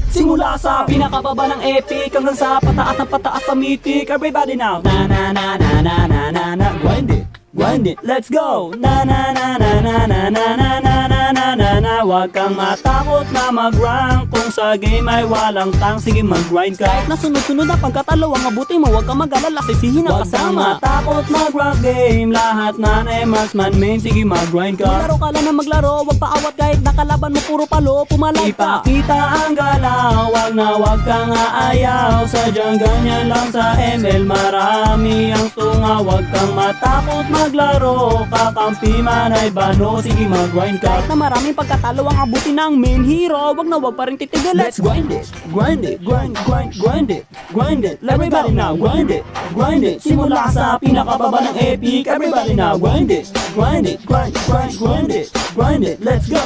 Simula sa pinakababa ng epic hanggang sa pataas ng pataas pamitik. Everybody now. Na na na na na na na na. Grind it, let's go. Na na na na na na na na na na na na na. Huwag kang matakot na mag-rank. Kung sa game ay walang tang, sige mag-grind ka. Kahit na sunod-sunod na pagkatalo ang mabuti mo, huwag kang mag-alala, sisihin ang kasama. Huwag kang matakot mag-rank game. Lahat na marksman main, sige mag-grind ka. Maglaro ka lang na maglaro, huwag paawat kahit nakalaban mo puro palo, pumalay ka. Ipakita ang galaw, wag kang aayaw. Sadyang ganyan lang sa ML, marami ang tunga. Huwag kang matakot maglaro, kakampi man ay bano, sige mag-grind ka. Kahit na maraming pagkatalo ang abuti ng main hero, wag pa rin titigil. Let's grind it, grind it, grind it, grind it. Everybody now, grind it, grind it. Simula sa pinakababa ng epic. Everybody now, grind it, grind it, grind it, grind it, let's go.